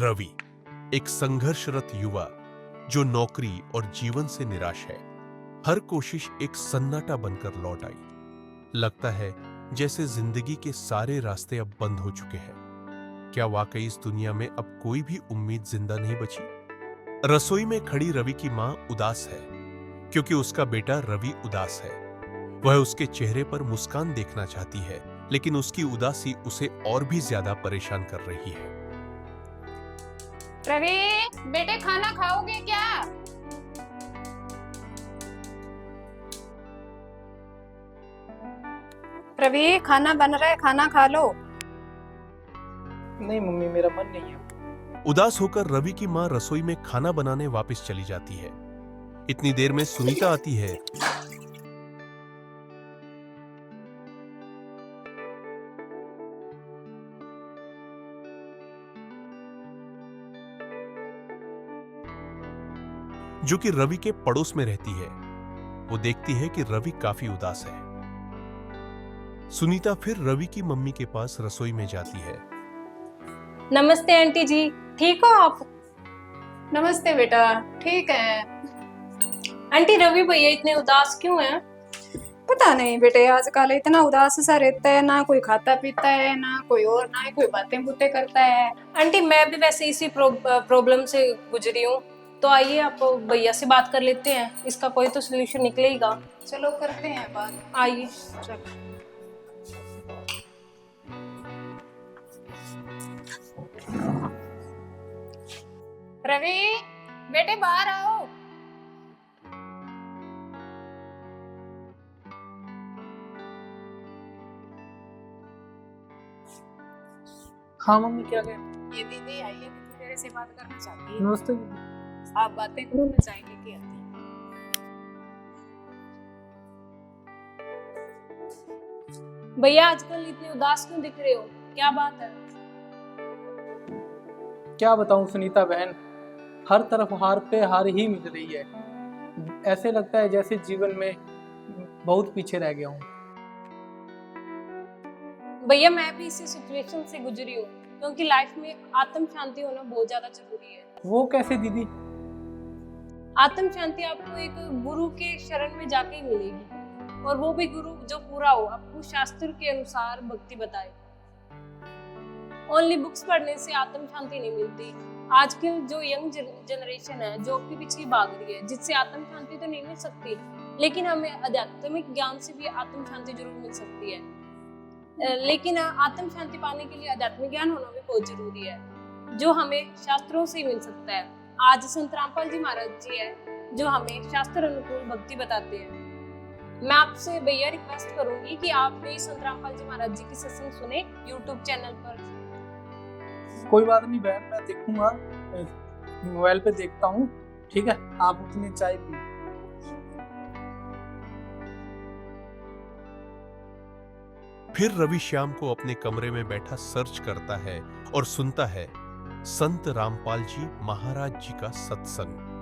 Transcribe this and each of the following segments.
रवि, एक संघर्षरत युवा जो नौकरी और जीवन से निराश है। हर कोशिश एक सन्नाटा बनकर लौट आई। लगता है जैसे जिंदगी के सारे रास्ते अब बंद हो चुके हैं। क्या वाकई इस दुनिया में अब कोई भी उम्मीद जिंदा नहीं बची? रसोई में खड़ी रवि की मां उदास है क्योंकि उसका बेटा रवि उदास है। वह उसके चेहरे पर मुस्कान देखना चाहती है, लेकिन उसकी उदासी उसे और भी ज्यादा परेशान कर रही है। रवि, बेटे खाना खाओगे क्या? रवि, खाना बन रहा है, खाना खा लो। नहीं मम्मी, मेरा मन नहीं है। उदास होकर रवि की मां रसोई में खाना बनाने वापस चली जाती है। इतनी देर में सुनीता आती है। जो कि रवि के पड़ोस में रहती है। वो देखती है कि रवि काफी उदास है। सुनीता फिर रवि की मम्मी के पास रसोई में जाती है। नमस्ते आंटी जी, ठीक हो आप? नमस्ते बेटा, ठीक है। आंटी, रवि भैया इतने उदास क्यों हैं? पता नहीं बेटे, आजकल इतना उदास सा रहता है, ना कोई खाता पीता है, ना कोई और, ना ही कोई बातें बुतें करता है। आंटी, मैं भी वैसे इसी प्रॉब्लम से गुजरी हूँ। तो आइए आप भैया से बात कर लेते हैं, इसका कोई तो सोल्यूशन निकलेगा। चलो करते हैं बात। आइए। चलो। रवि, बेटे बाहर आओ। हाँ मम्मी, क्या कह? ये दीदी आई है, दीदी तेरे से बात करना चाहती है। नमस्ते दीदी। आप बातें करो, मैं चाय लेके आती हूँ। भैया, आजकल इतने उदास क्यों दिख रहे हो? क्या बात है? क्या बताऊं सुनीता बहन, हर तरफ हार पे हार ही मिल रही है। ऐसे लगता है जैसे जीवन में बहुत पीछे रह गया हूँ। भैया, मैं भी इसी सिचुएशन से गुजरी हूँ, क्योंकि लाइफ में आत्म शांति होना बहुत ज्यादा जरूरी है। वो कैसे दीदी? आत्म शांति आपको एक गुरु के शरण में जाके ही मिलेगी, और वो भी गुरु जो पूरा हो, आपको शास्त्र के अनुसार भक्ति बताए। ओनली बुक्स पढ़ने से आत्म शांति नहीं मिलती। आजकल जो यंग जनरेशन है, जो आपके पीछे भाग रही है, जिससे आत्म शांति तो नहीं मिल सकती, लेकिन हमें आध्यात्मिक ज्ञान से भी आत्म शांति जरूर मिल सकती है। लेकिन आत्म शांति पाने के लिए आध्यात्मिक ज्ञान होना भी बहुत जरूरी है, जो हमें शास्त्रों से मिल सकता है। आज संत रामपाल जी महाराज जी है, जो हमें शास्त्र अनुकूल भक्ति बताते हैं। मैं आपसे भैया रिक्वेस्ट करूंगी कि आप भी संत रामपाल जी महाराज जी की सत्संग सुने यूट्यूब चैनल पर। कोई बात नहीं बहन, मैं देखूंगा, मोबाइल पे देखता हूँ। ठीक है, आप अपनी चाय पी। फिर रवि श्याम को अपने कमरे में बैठा सर्च करता है और सुनता है संत रामपाल जी महाराज जी का सत्संग।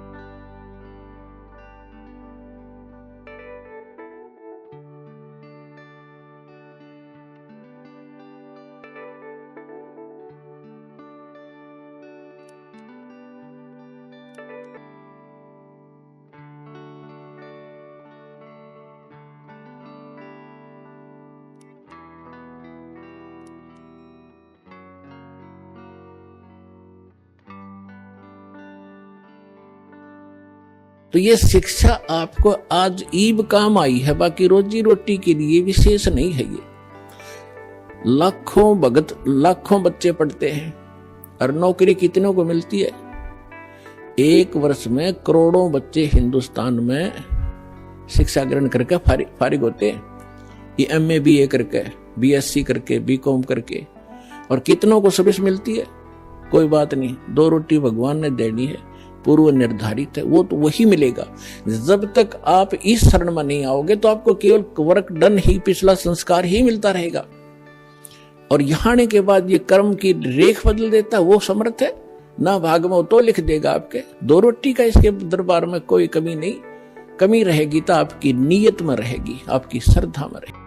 तो ये शिक्षा आपको आज ईब काम आई है, बाकी रोजी रोटी के लिए विशेष नहीं है। ये लाखों भगत, लाखों बच्चे पढ़ते हैं और नौकरी कितनों को मिलती है? एक वर्ष में करोड़ों बच्चे हिंदुस्तान में शिक्षा ग्रहण करके फारिग होते हैं। ये MA BA करके, BSc करके, BCom करके, और कितनों को सर्विस मिलती है? कोई बात नहीं, 2 रोटी भगवान ने देनी है, पूर्व निर्धारित है, वो तो वही मिलेगा। जब तक आप इस शरण में नहीं आओगे तो आपको केवल वर्क डन ही, पिछला संस्कार ही मिलता रहेगा। और यहाँ आने के बाद ये कर्म की रेख बदल देता है, वो समर्थ है ना। भाग में तो लिख देगा आपके 2 रोटी का, इसके दरबार में कोई कमी नहीं। कमी रहेगी तो आपकी नीयत में रहेगी, आपकी श्रद्धा में रहेगी।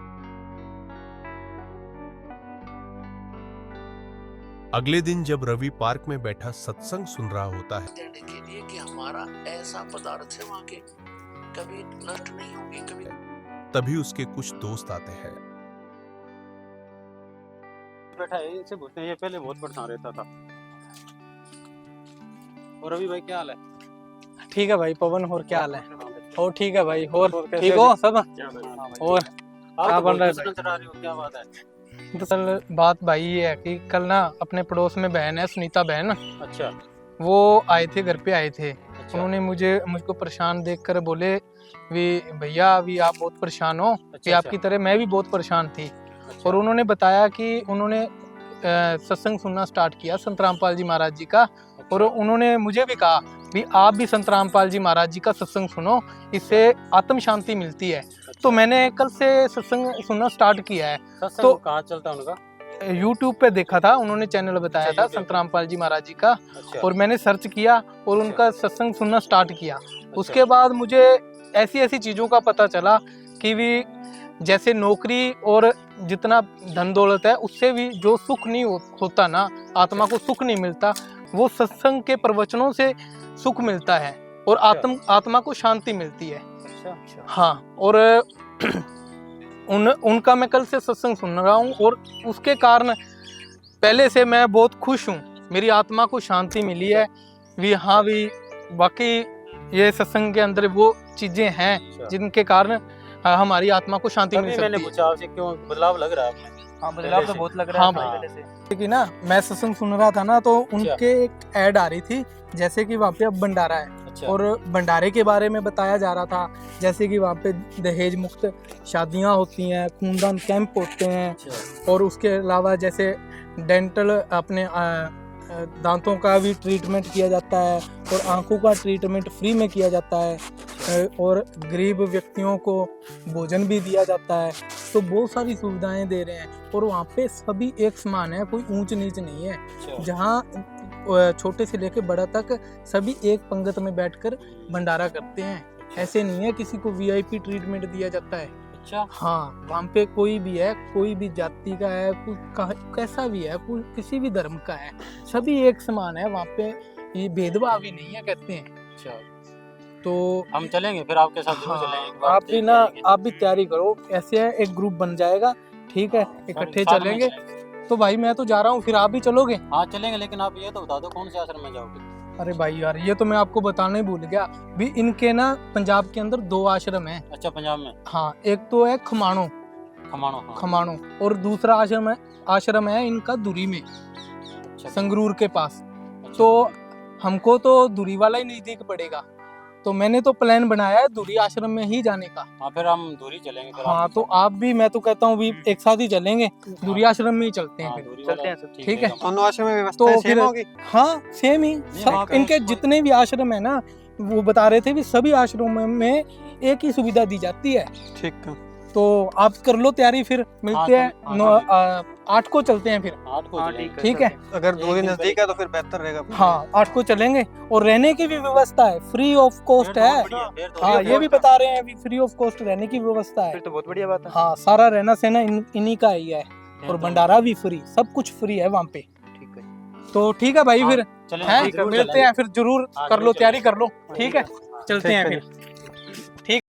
अगले दिन जब रवि पार्क में बैठा सत्संग सुन रहा होता है देने के लिए कि हमारा ऐसा पदार्थ है वहां के कभी नष्ट नहीं होगी कभी। तभी उसके कुछ दोस्त आते हैं। बैठा है, इनसे पूछते हैं, ये पहले बहुत परेशान रहता था। और रवि भाई क्या हाल है? ठीक है भाई पवन, और क्या हाल है? और ठीक है भाई, और ठीक हो सब? और क्या बन रहा है? क्या बात है? दरअसल बात भाई ये है कि कल ना अपने पड़ोस में बहन है सुनीता बहन, अच्छा वो आए थे, घर पे आए थे। अच्छा उन्होंने मुझको परेशान देखकर बोले भी भैया अभी आप बहुत परेशान हो, कि अच्छा, आपकी तरह मैं भी बहुत परेशान थी। अच्छा, और उन्होंने बताया कि उन्होंने सत्संग सुनना स्टार्ट किया संत रामपाल जी महाराज जी का। और उन्होंने मुझे भी कहा भी आप भी संत रामपाल जी महाराज जी का सत्संग सुनो, इससे आत्म शांति मिलती है। तो मैंने कल से सत्संग सुनना स्टार्ट किया है। सत्संग तो कहाँ चलता है उनका? YouTube पे देखा था, उन्होंने चैनल बताया अच्छा, था YouTube संत रामपाल जी महाराज जी का, अच्छा और मैंने सर्च किया और उनका सत्संग सुनना स्टार्ट किया। उसके बाद मुझे ऐसी ऐसी चीज़ों का पता चला कि भी जैसे नौकरी और जितना धन दौलत है उससे भी जो सुख नहीं होता ना, आत्मा को सुख नहीं मिलता, वो सत्संग के प्रवचनों से सुख मिलता है और आत्मा को शांति मिलती है। अच्छा अच्छा हाँ, और उनका मैं कल से सत्संग सुन रहा हूँ और उसके कारण पहले से मैं बहुत खुश हूँ, मेरी आत्मा को शांति मिली है भी। हाँ भी बाकी ये सत्संग के अंदर वो चीजें हैं अच्छा। जिनके कारण हमारी आत्मा को शांति मिल तभी सकती मैंने है। पूछा आपसे क्यों बदलाव लग रहा है आपने? हाँ, बदलाव तो बहुत लग रहा है पहले से। क्योंकि ना मैं सत्संग सुन रहा था ना, तो उनके एक ऐड आ रही थी, जैसे कि वहाँ पे अब भंडारा है अच्छा और भंडारे के बारे में बताया जा रहा था, जैसे कि वहाँ पे दहेज मुक्त शादियाँ होती हैं, खूनदान कैंप होते हैं, अच्छा और उसके अलावा जैसे डेंटल अपने दांतों का भी ट्रीटमेंट किया जाता है और आंखों का ट्रीटमेंट फ्री में किया जाता है, और गरीब व्यक्तियों को भोजन भी दिया जाता है। तो बहुत सारी सुविधाएं दे रहे हैं और वहाँ पे सभी एक समान है, कोई ऊंच नीच नहीं है। अच्छा जहाँ छोटे से लेकर बड़ा तक सभी एक पंगत में बैठकर भंडारा करते हैं। ऐसे नहीं है किसी को वीआईपी ट्रीटमेंट दिया जाता है। अच्छा हाँ, वहाँ पे कोई भी है, कोई भी जाति का है, कोई कैसा भी है, कोई किसी भी धर्म का है, सभी एक समान है। वहाँ पे ये भेदभाव ही नहीं है, कहते हैं। अच्छा तो हम चलेंगे फिर आपके साथ जरूर हाँ, चलेंगे एक बार आप भी देख ना, लेंगे। आप भी तैयारी करो, ऐसे है एक ग्रुप बन जाएगा, ठीक है, इकट्ठे साथ में चलेंगे। तो भाई मैं तो जा रहा हूँ, फिर आप भी चलोगे? हाँ चलेंगे, लेकिन आप ये तो बता दो कौन से आश्रम में जाओगे? अरे भाई यार, ये तो मैं आपको बताना ही भूल गया भी। इनके ना पंजाब के अंदर 2 आश्रम हैं। अच्छा पंजाब में हाँ, एक तो है खमाणो, खमाणो, हाँ और दूसरा आश्रम है इनका धुरी में, अच्छा संगरूर के पास। अच्छा, तो हमको तो धुरी वाला ही नजदीक पड़ेगा, तो मैंने तो प्लान बनाया है धुरी आश्रम में ही जाने का। हाँ फिर हम दूरी चलेंगे फिर हाँ, आपके तो साथ। आप भी, मैं तो कहता हूँ भी एक साथ ही चलेंगे, धुरी आश्रम में ही चलते हैं हाँ, फिर। दूरी चलते वाला हैं सब, ठीक है। रहेगा। दोनों आश्रम में व्यवस्था तो सेम फिर होगी? हाँ, सेम ही वहाँ सब। पे इनके कोई- जितने भी आश्रम है ना, वो बता रहे थे भी सभी आश्रमों में एक ही सुविधा दी जाती है। ठीक है। तो आप कर लो तैयारी, फिर मिलते हैं। हाँ, 8 को चलते हैं फिर, 8 को चलेंगे। ठीक है। अगर एक दूरी दिन नजदीक है तो फिर बेहतर रहेगा। हाँ, 8 को चलेंगे, और रहने की भी व्यवस्था है, फ्री ऑफ कॉस्ट फिर तो है। बहुत बढ़िया, फिर तो हाँ, बहुत ये भी बढ़िया। बता रहे हैं अभी, फ्री ऑफ कॉस्ट रहने की व्यवस्था है। फिर तो बहुत बढ़िया बात है। हाँ, सारा रहना सहना इन्हीं का ही है, फिर और तो- भंडारा भी फ्री, सब कुछ फ्री है वहाँ पे। ठीक है। तो ठीक है भाई, हाँ, फिर चलेंगे, हैं, जरूर मिलते चलेंगे। हैं फिर, जरूर हाँ, कर लो, जरूर तैयारी चलेंगे। कर लो, ठीक है, चलते ठीक हैं है फिर।